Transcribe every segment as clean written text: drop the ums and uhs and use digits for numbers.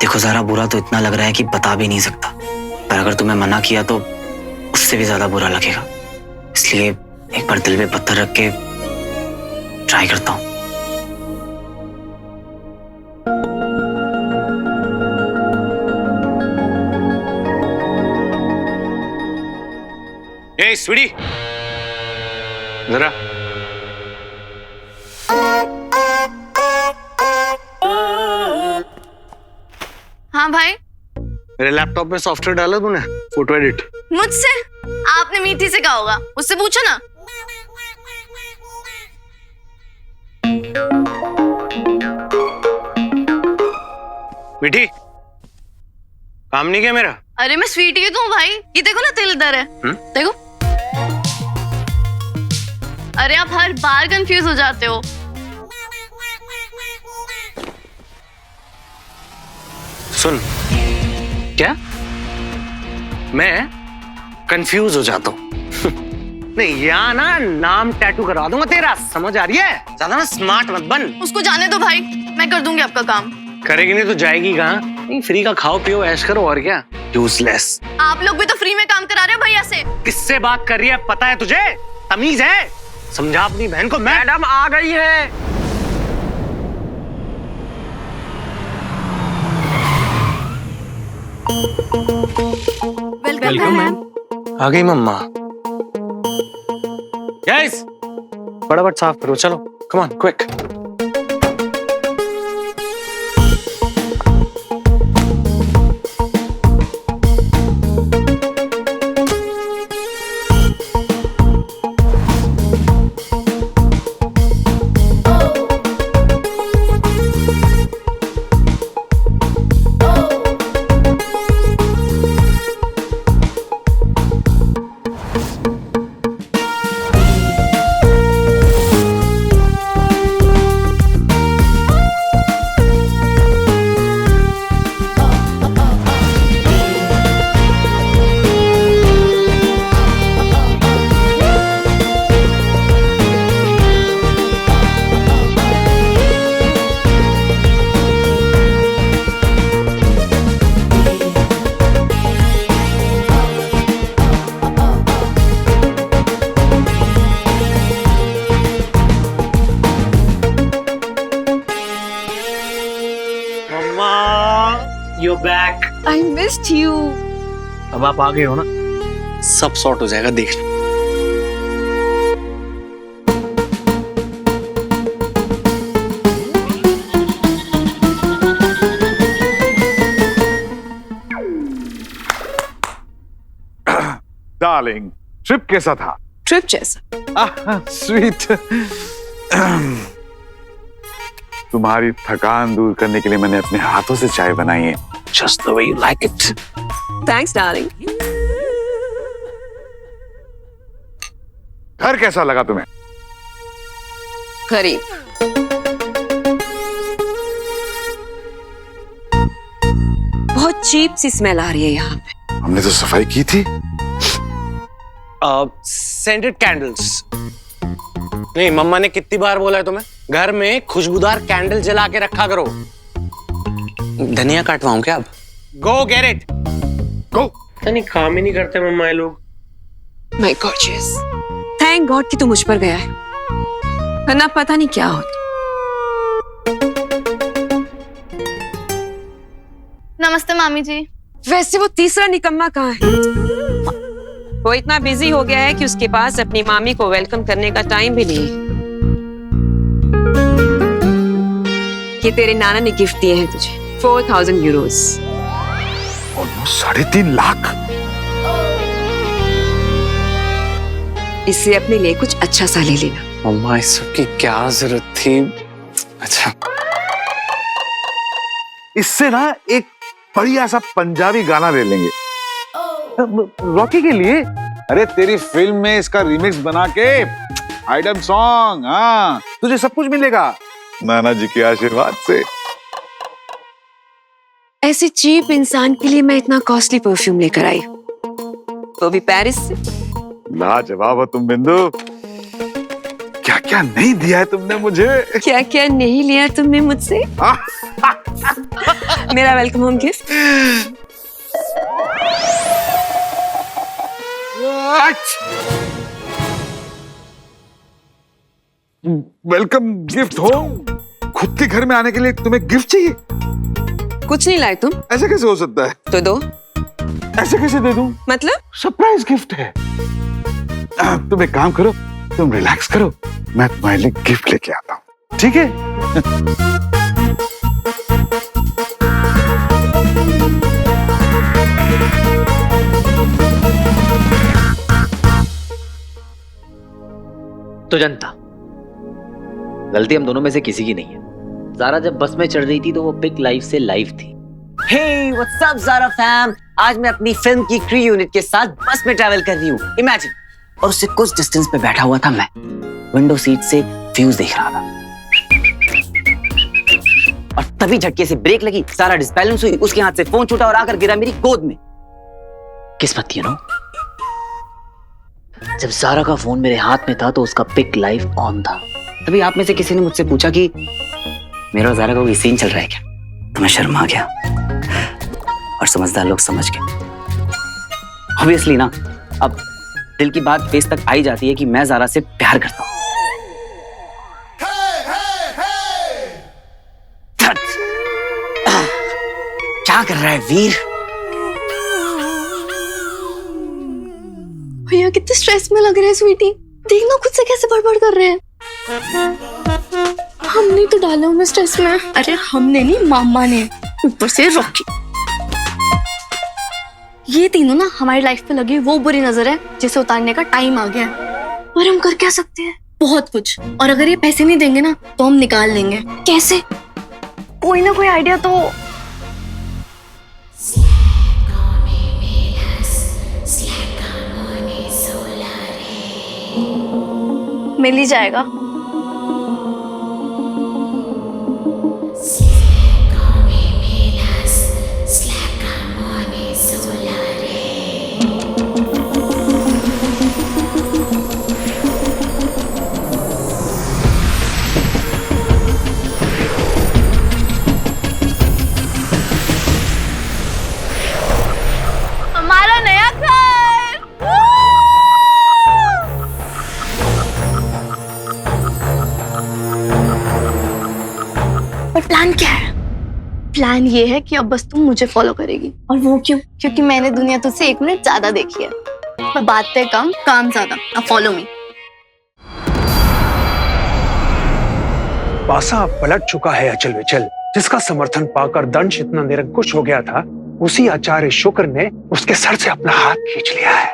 देखो ज़रा बुरा तो इतना लग रहा है कि बता भी नहीं सकता, पर अगर तुम्हें मना किया तो उससे भी ज्यादा बुरा लगेगा। इसलिए एक बार दिल पे पत्थर रख के ट्राई करता हूँ। ए स्वीटी, जरा हाँ भाई। मेरे लैपटॉप में सॉफ्टवेयर डाला तूने फोटो एडिट? मुझसे? आपने मीठी से कहा होगा, उससे पूछो ना। मीठी, काम नहीं किया मेरा? अरे मैं स्वीटी ही तो हूँ भाई, ये देखो ना तिल इधर है। देखो। अरे आप हर बार कंफ्यूज हो जाते हो। सुन, क्या मैं कंफ्यूज हो जाता हूँ? नहीं, यहाँ ना नाम टैटू करवा दूंगा तेरा, समझ आ रही है? ज्यादा ना स्मार्ट मत बन। उसको जाने दो भाई, मैं कर दूंगी आपका काम। करेगी नहीं तो जाएगी कहाँ? नहीं, फ्री का खाओ पियो ऐश करो, और क्या। यूजलेस। आप लोग भी तो फ्री में काम करा रहे हो भैया से। किससे बात कर रही है पता है तुझे? तमीज है? समझा अपनी बहन को। मैडम आ गई है। Welcome ma'am. आ गई मम्मा। गाइस, फटाफट साफ करो, चलो come on quick. You're back. I missed you. अब आप आ गए हो ना, सब सॉर्ट हो जाएगा, देख लो। डार्लिंग, ट्रिप कैसा था? ट्रिप जैसा। स्वीट। तुम्हारी थकान दूर करने के लिए मैंने अपने हाथों से चाय बनाई है, just the way you like it. Thanks, darling. घर कैसा लगा तुम्हें? करीब। बहुत चीप सी स्मेल आ रही है यहाँ पे। हमने तो सफाई की थी। Scented candles. नहीं, मम्मा ने कितनी बार बोला है तुम्हें, घर में खुशबूदार कैंडल जला के रखा करो। धनिया काटवाऊं क्या अब? गो गेट इट, गो। नहीं, काम ही नहीं करते मम्मा ये लोग। My gorgeous. Thank God कि तू मुझ पर गया है, वरना पता नहीं क्या होता। नमस्ते मामी जी। वैसे वो तीसरा निकम्मा कहाँ है? वो इतना बिजी हो गया है कि उसके पास अपनी मामी को वेलकम करने का टाइम भी नहीं है। ये तेरे नाना ने गिफ्ट दिए हैं तुझे, 4000 यूरोस। ऑलमोस्ट 3.5 लाख। इससे अपने लिए कुछ अच्छा सा ले लेना। मम्मा, इस सब की क्या जरूरत थी? अच्छा, इससे ना एक बढ़िया सा पंजाबी गाना ले लेंगे रॉकी के लिए। अरे तेरी फिल्म में इसका रिमिक्स बना के आइटम सॉन्ग। हाँ, तुझे सब कुछ मिलेगा नाना जी के आशीर्वाद से। ऐसे चीप इंसान के लिए मैं इतना कॉस्टली परफ्यूम लेकर आई, वो भी पेरिस से। लाजवाब हो तुम बिंदु। क्या क्या नहीं दिया है तुमने मुझे। क्या क्या नहीं लिया तुमने मुझसे। मेरा welcome home gift. Welcome gift हो? खुद के घर में आने के लिए तुम्हें गिफ्ट चाहिए? कुछ नहीं लाए तुम? ऐसा कैसे हो सकता है? तो दो। ऐसे कैसे दे दूं? मतलब? सरप्राइज गिफ्ट है। तुम एक काम करो, तुम रिलैक्स करो, मैं तुम्हारे लिए गिफ्ट लेके आता हूँ, ठीक है? तो जनता, गलती हम दोनों में से किसी की नहीं है। ज़ारा जब बस में चढ़ रही थी तो वो पिक लाइव से लाइव थी। Hey what's up Zara fam, आज मैं अपनी फिल्म की क्रू यूनिट के साथ बस में ट्रैवल कर रही हूँ। इमेजिन, और उससे कुछ डिस्टेंस पे बैठा हुआ था मैं, विंडो सीट से व्यूज देख रहा था, और तभी झटके से ब्रेक लगी, ज़ारा डिसबैलेंस हुई, उसके हाथ से फोन छूटा और आकर गिरा मेरी गोद में। किस्मत थी, जब ज़ारा का फोन मेरे हाथ में था तो उसका पिक लाइव ऑन था। तभी आप में से किसी ने मुझसे पूछा कि मेरा और ज़ारा का कोई सीन चल रहा है क्या? तो मैं शर्मा गया और समझदार लोग समझ गए। ऑब्वियसली ना, अब दिल की बात फेस तक आई जाती है कि मैं ज़ारा से प्यार करता हूँ। क्या कर रहा है वीर? भैया कितने स्ट्रेस में लग रहे हैं स्वीटी, देखना खुद से कैसे बड़बड़ कर रहे हैं। हमने तो डाला उन्हें स्ट्रेस में। अरे हमने नहीं, मामा ने, ऊपर से रॉकी। ये तीनों ना हमारी लाइफ पे लगी वो बुरी नजर है जिसे उतारने का टाइम आ गया है। और हम कर क्या सकते हैं? बहुत कुछ। और अगर ये पैसे नहीं देंगे ना तो हम निकाल लेंगे। कैसे? कोई ना कोई आइडिया तो मिल ही जाएगा। हमारा नया घर। पर प्लान क्या है? प्लान ये है कि अब बस तुम मुझे फॉलो करेगी। और वो क्यों? क्योंकि मैंने दुनिया तुझसे 1 मिनट ज्यादा देखी है। पर बातें कम, काम ज्यादा। अब फॉलो मी। पासा पलट चुका है अचल विचल, जिसका समर्थन पाकर दंश इतना निरंकुश हो गया था, उसी आचार्य शुक्र ने उसके सर से अपना हाथ खींच लिया है।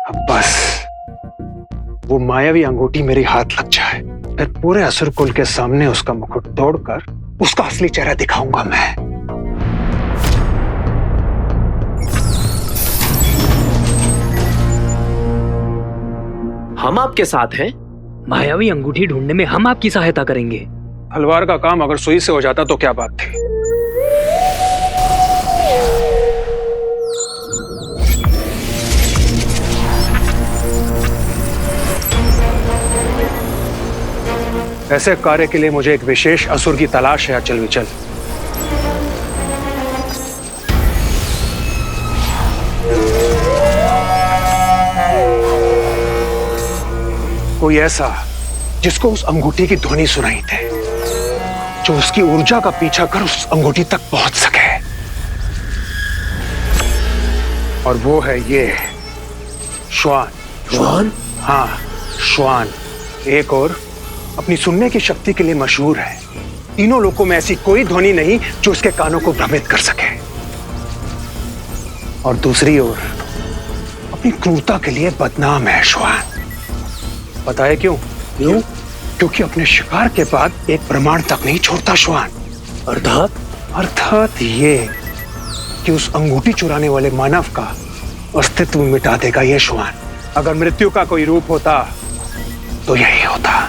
अब बस वो मायावी अंगूठी मेरे हाथ लग जाए, फिर पूरे असुर कुल के सामने उसका मुकुट तोड़कर उसका असली चेहरा दिखाऊंगा मैं। हम आपके साथ हैं। मायावी अंगूठी ढूंढने में हम आपकी सहायता करेंगे। हलवार का काम अगर सुई से हो जाता तो क्या बात थी। ऐसे कार्य के लिए मुझे एक विशेष असुर की तलाश है अचल विचल। कोई ऐसा जिसको उस अंगूठी की ध्वनि सुनाई दे, जो उसकी ऊर्जा का पीछा कर उस अंगूठी तक पहुंच सके। और वो है ये श्वान। श्वान? हाँ, श्वान। एक और अपनी सुनने की शक्ति के लिए मशहूर है। तीनों लोगों में ऐसी कोई ध्वनि नहीं जो उसके कानों को भ्रमित कर सके। और दूसरी ओर अपनी क्रूरता के लिए बदनाम है श्वान। पता है क्यों? क्यों? क्योंकि अपने शिकार के बाद एक प्रमाण तक नहीं छोड़ता श्वान। अर्थात ये कि उस अंगूठी चुराने वाले मानव का अस्तित्व मिटा देगा ये श्वान। अगर मृत्यु का कोई रूप होता तो यही होता।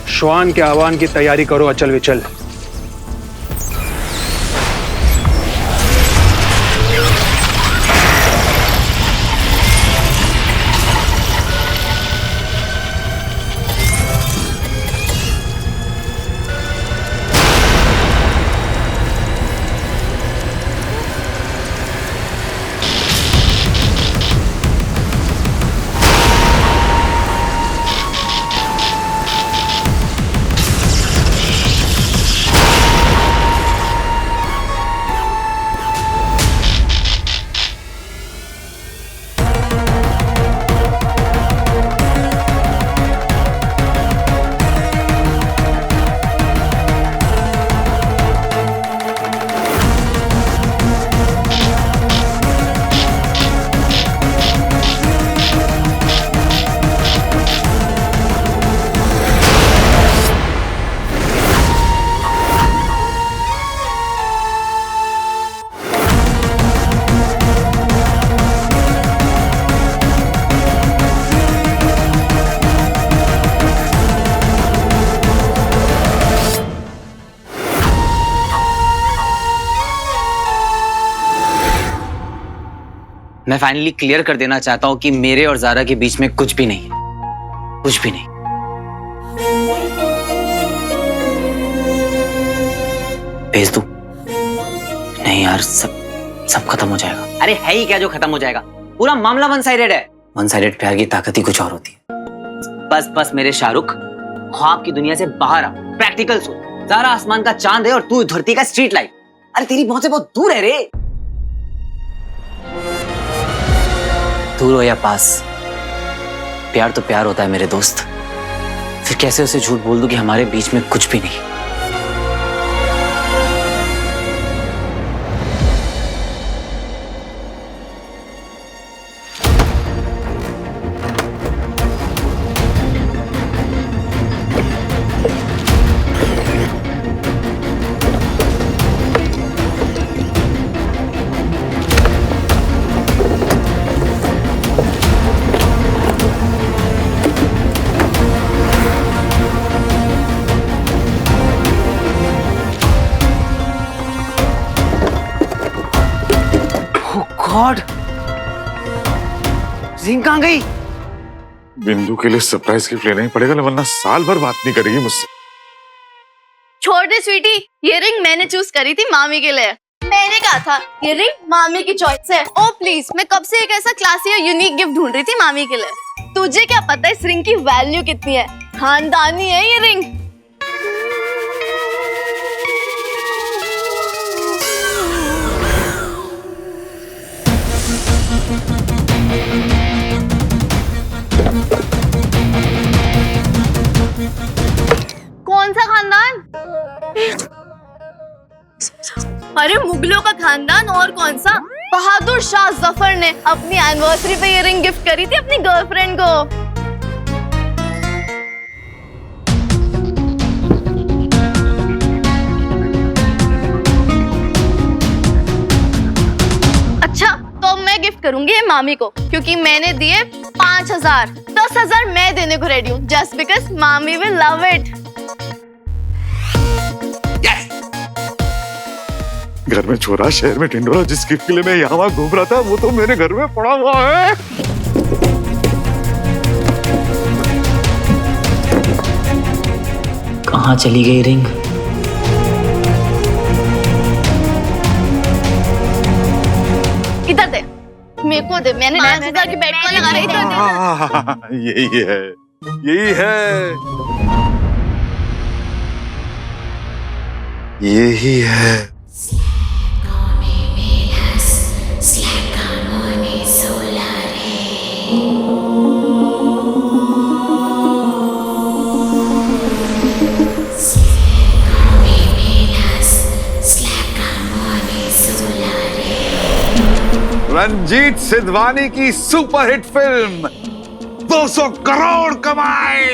श्वान के आह्वान की तैयारी करो अचल विचल। मैं फाइनली क्लियर कर देना चाहता हूं कि मेरे और जारा के बीच में कुछ भी नहीं है, कुछ भी नहीं। भेज दूं? नहीं यार, सब खत्म हो जाएगा। अरे है ही क्या जो खत्म हो जाएगा? पूरा मामला वन साइडेड है। वन साइडेड प्यार की ताकत ही कुछ और होती है। बस मेरे शाहरुख, ख्वाब की दुनिया से बाहर आ, प्रैक्टिकल सोच। जारा आसमान का चांद है और तू धरती का स्ट्रीट लाइट। अरे तेरी पहुंच से बहुत दूर है रे। दूर हो या पास, प्यार तो प्यार होता है मेरे दोस्त। फिर कैसे उसे झूठ बोल दूं कि हमारे बीच में कुछ भी नहीं। गॉड, रिंग कहां गई? बिंदु के लिए सरप्राइज गिफ्ट लेना ही पड़ेगा, वरना साल भर बात नहीं करेगी मुझसे। छोड़ दे स्वीटी, ये रिंग मैंने चूज करी थी मामी के लिए। मैंने कहा था ये रिंग मामी की चॉइस है। ओ प्लीज, मैं कब से एक ऐसा क्लासी और यूनिक गिफ्ट ढूंढ रही थी मामी के लिए। तुझे क्या पता इस रिंग की वैल्यू कितनी है? खानदानी है ये रिंग। कौन सा खानदान? अरे मुगलों का खानदान, और कौन सा? बहादुर शाह जफर ने अपनी एनिवर्सरी पे ये रिंग गिफ्ट करी थी अपनी गर्लफ्रेंड को। अच्छा, तो मैं गिफ्ट करूंगी ये मामी को, क्योंकि मैंने दिए 5,000। 10,000 मैं देने को रेडी हूँ, जस्ट बिकॉज मामी विल लव इट। घर में छोरा, शहर में टिंडोरा। जिस गिफ्ट के लिए मैं यहाँ घूम रहा था वो तो मेरे घर में पड़ा हुआ है। कहाँ चली गई रिंग? इधर दे, मेरे को दे। मैंने 5,000 की बेट को लगा रही थी। यही है, यही है, यही है। रंजीत सिद्धवानी की सुपरहिट फिल्म 200 करोड़ कमाए।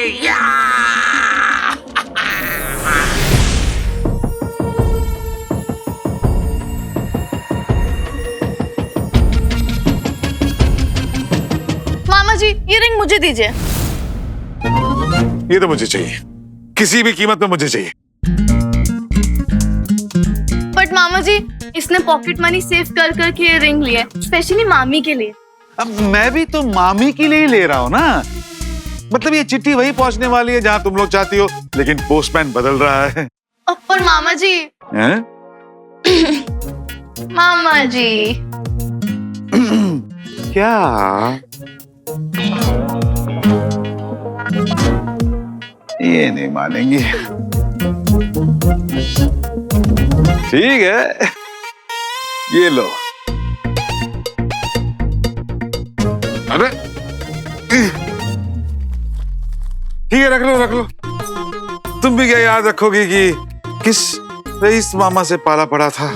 मामा जी, ये रिंग मुझे दीजिए। ये तो मुझे चाहिए, किसी भी कीमत में मुझे चाहिए। बट मामा जी, इसने पॉकेट मनी सेव कर करके ये रिंग ली है, स्पेशली मामी के लिए। अब मैं भी तो मामी के लिए ही ले रहा हूँ ना। मतलब ये चिट्ठी वही पहुंचने वाली है जहां तुम लोग चाहती हो, लेकिन पोस्टमैन बदल रहा है। पर मामा जी। हैं? मामा जी। क्या? ये नहीं मानेंगी। ठीक है, ये लो। अरे ठीक है, रख लो रख लो। तुम भी क्या याद रखोगी कि किस रईस मामा से पाला पड़ा था?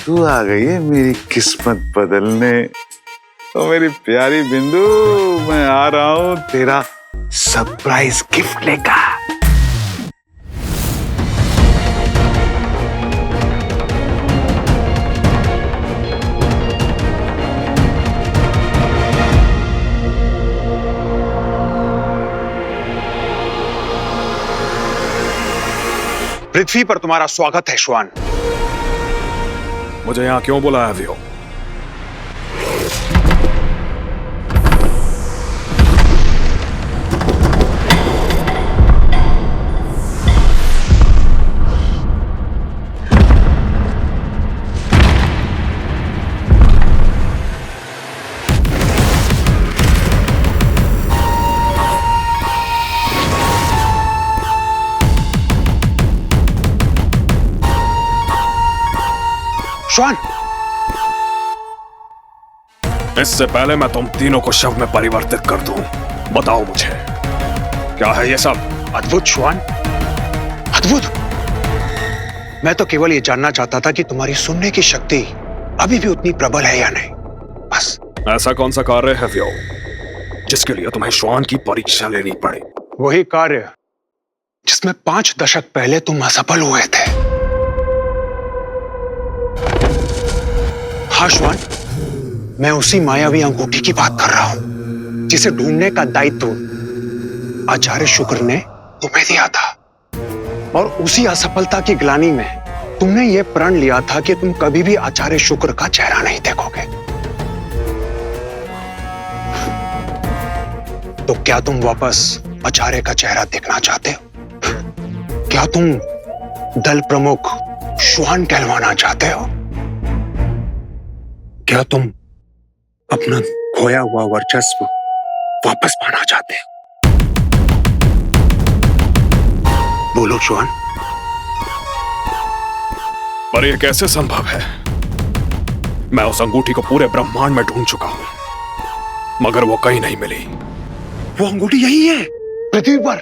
तू आ गई है मेरी किस्मत बदलने। तो मेरी प्यारी बिंदु, मैं आ रहा हूं तेरा सरप्राइज गिफ्ट लेकर। पृथ्वी पर तुम्हारा स्वागत है श्वान। मुझे यहाँ क्यों बुलाया वियो? श्वान, इससे पहले मैं तुम तीनों को शव में परिवर्तित कर दूं, बताओ मुझे क्या है ये सब? अद्भुत श्वान, अद्भुत। मैं तो केवल ये जानना चाहता था कि तुम्हारी सुनने की शक्ति अभी भी उतनी प्रबल है या नहीं, बस। ऐसा कौन सा कार्य है व्यो जिसके लिए तुम्हें श्वान की परीक्षा लेनी पड़ी? वही कार्य जिसमें 5 दशक पहले तुम असफल हुए थे। हाँ श्वान, मैं उसी मायावी अंगूठी की बात कर रहा हूं जिसे ढूंढने का दायित्व आचार्य शुक्र ने तुम्हें दिया था। और उसी असफलता की ग्लानि में तुमने यह प्रण लिया था कि तुम कभी भी आचार्य शुक्र का चेहरा नहीं देखोगे। तो क्या तुम वापस आचार्य का चेहरा देखना चाहते हो? क्या तुम दल प्रमुख श्वान कहलवाना चाहते हो? क्या तुम अपना खोया हुआ वर्चस्व वापस पाना चाहते हो? बोलो श्वान। पर यह कैसे संभव है? मैं उस अंगूठी को पूरे ब्रह्मांड में ढूंढ चुका हूं, मगर वो कहीं नहीं मिली। वो अंगूठी यही है, पृथ्वी पर,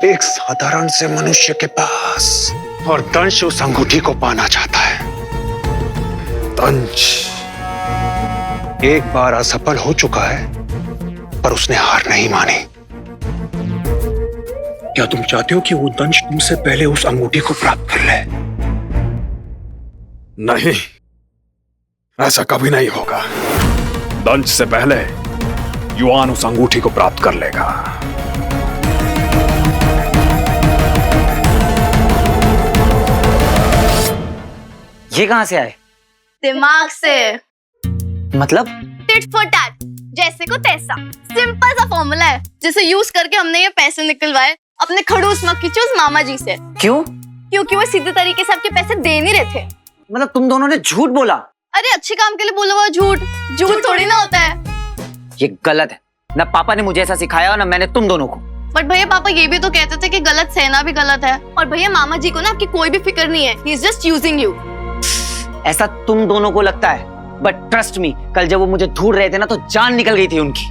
एक साधारण से मनुष्य के पास। और दंश उस अंगूठी को पाना चाहता है। दंश एक बार असफल हो चुका है, पर उसने हार नहीं मानी। क्या तुम चाहते हो कि वो दंश तुमसे पहले उस अंगूठी को प्राप्त कर ले? नहीं, ऐसा कभी नहीं होगा। दंश से पहले युआन उस अंगूठी को प्राप्त कर लेगा। ये कहां से आए? दिमाग से। मतलब? टिट फॉर टैट, जैसे को तैसा। सिंपल सा फॉर्मूला है जिसे यूज करके हमने ये पैसे निकलवाए अपने खड़ूस मक्खी चूस मामा जी से। क्यों? क्योंकि वो सीधे तरीके से आपके पैसे दे नहीं रहे थे। मतलब तुम दोनों ने झूठ बोला? अरे अच्छे काम के लिए बोला हुआ झूठ झूठ थोड़ी ना होता है। ये गलत है। ना पापा ने मुझे ऐसा सिखाया और ना मैंने तुम दोनों को। बट भैया पापा ये भी तो कहते थे कि गलत सहना भी गलत है। और भैया मामा जी को ना आपकी कोई भी फिक्र नहीं है। He is just using you. ऐसा तुम दोनों को लगता है, बट ट्रस्ट मी, कल जब वो मुझे ढूंढ रहे थे ना तो जान निकल गई थी उनकी।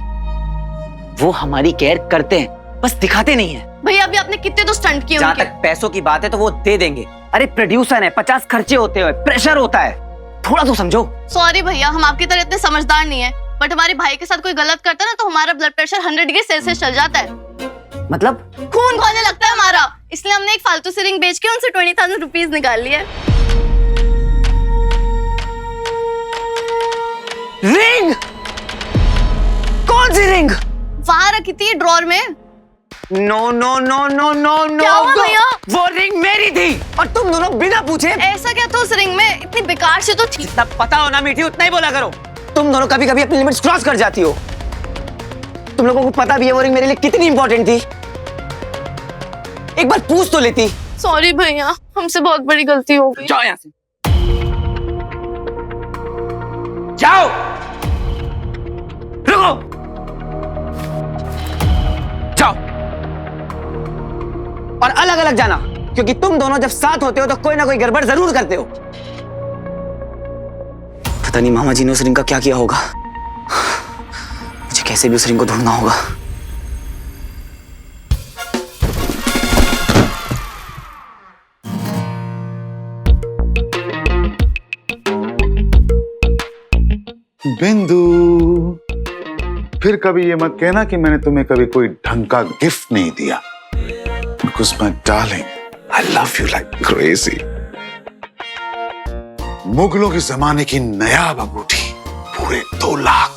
वो हमारी केयर करते हैं, बस दिखाते नहीं है। भैया अभी आपने कितने तो स्टंट किए। जहाँ तक पैसों की बात है तो वो दे देंगे। अरे प्रोड्यूसर है, 50 खर्चे होते हैं, प्रेशर होता है, थोड़ा तो समझो। सॉरी भैया, हम आपकी तरह इतने समझदार नहीं है। बट हमारे भाई के साथ कोई गलत करता है ना तो हमारा ब्लड प्रेशर 100 डिग्री सेल्सियस चल जाता है। मतलब? खून खोलने लगता है हमारा। इसलिए हमने एक फालतू सी रिंग बेच के उनसे 20,000 रुपीज निकाल लिए। रिंग? कौन सी रिंग? वहां रखी थी ड्रॉर में। No no no no no no. क्या हुआ भैया? वो रिंग मेरी थी और तुम दोनों बिना पूछे। ऐसा क्या था उस रिंग में? इतनी बेकार से तो थी। जितना पता हो ना मीठी, उतना ही बोला करो। तुम दोनों कभी कभी अपनी लिमिट्स क्रॉस कर जाती हो। तुम लोगों को पता भी है वो रिंग मेरे लिए कितनी इंपॉर्टेंट थी। एक बार पूछ तो लेती। सॉरी भैया, हमसे बहुत बड़ी गलती हो गई। जाओ यहाँ से, जाओ। रुको, जाओ। और अलग अलग जाना, क्योंकि तुम दोनों जब साथ होते हो तो कोई ना कोई गड़बड़ जरूर करते हो। पता नहीं मामा जी ने उस रिंग का क्या किया होगा। मुझे कैसे भी उस रिंग को ढूंढना होगा। बिंदु, फिर कभी ये मत कहना कि मैंने तुम्हें कभी कोई ढंग का गिफ्ट नहीं दिया। Because my darling, I love you like crazy. मुगलों के जमाने की नयाब अंगूठी पूरे 2 लाख